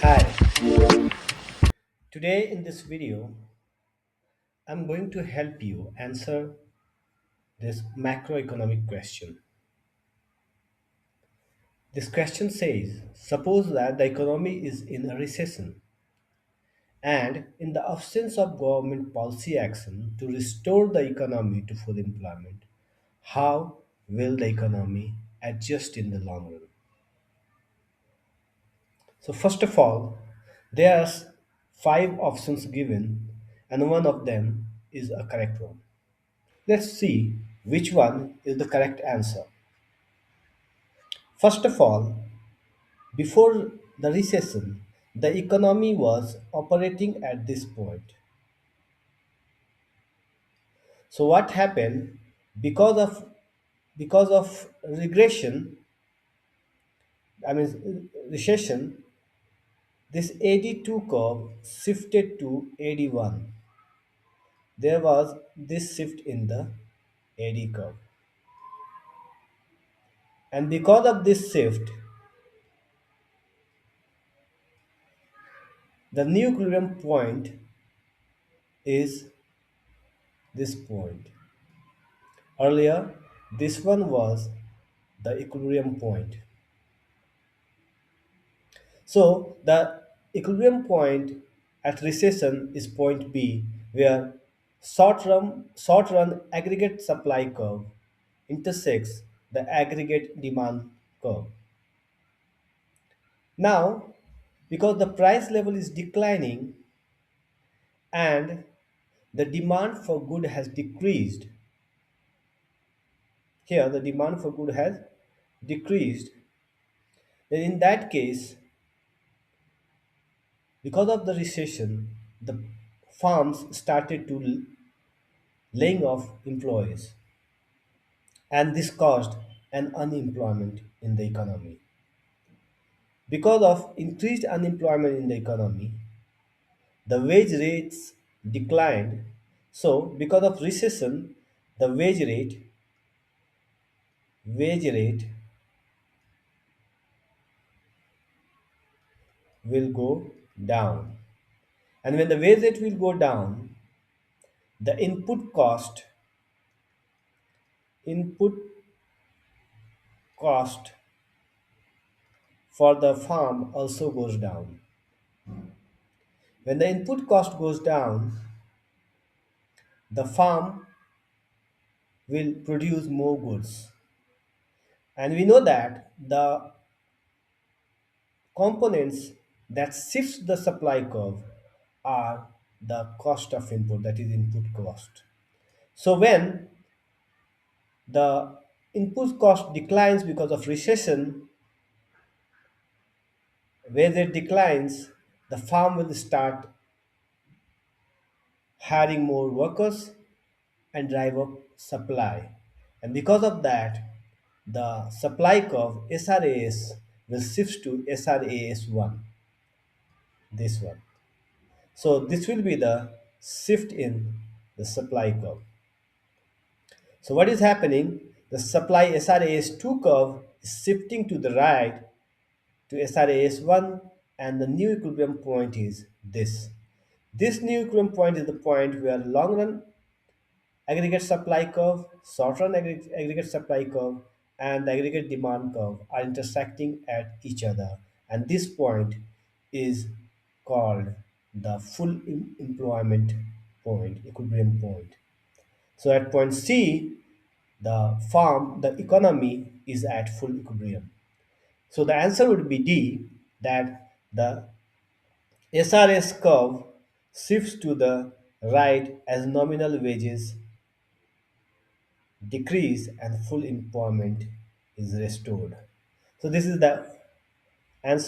Hi, today in this video, I'm going to help you answer this macroeconomic question. This question says, suppose that the economy is in a recession and in the absence of government policy action to restore the economy to full employment, how will the economy adjust in the long run? So first of all, there are five options given and one of them is a correct one. Let's see which one is the correct answer. First of all, before the recession, the economy was operating at this point. So what happened because of regression, I mean recession, this AD2 curve shifted to AD1. There was this shift in the AD curve. And because of this shift, the new equilibrium point is this point. Earlier, this one was the equilibrium point. So the equilibrium point at recession is point B, where short run aggregate supply curve intersects the aggregate demand curve. Now, because the price level is declining and the demand for good has decreased, here the demand for good has decreased, then in that case, because of the recession, the farms started to laying off employees, and this caused an unemployment in the economy. Because of increased unemployment in the economy, the wage rates declined. So, because of recession, the wage rate will go down. And when the wage rate will go down, the input cost for the farm also goes down. When the input cost goes down, the farm will produce more goods. And we know that the components that shifts the supply curve are the cost of input, that is input cost. So when the input cost declines because of recession, where it declines, the farm will start hiring more workers and drive up supply. And because of that, the supply curve SRAS will shift to SRAS1, this one. So this will be the shift in the supply curve. So what is happening? The supply SRAS2 curve is shifting to the right to SRAS1 and the new equilibrium point is this. This new equilibrium point is the point where long run aggregate supply curve, short-run aggregate supply curve, and the aggregate demand curve are intersecting at each other. And this point is called the full employment point, equilibrium point. So at point C, the economy is at full equilibrium. So the answer would be D, that the SRS curve shifts to the right as nominal wages decrease and full employment is restored. So this is the answer.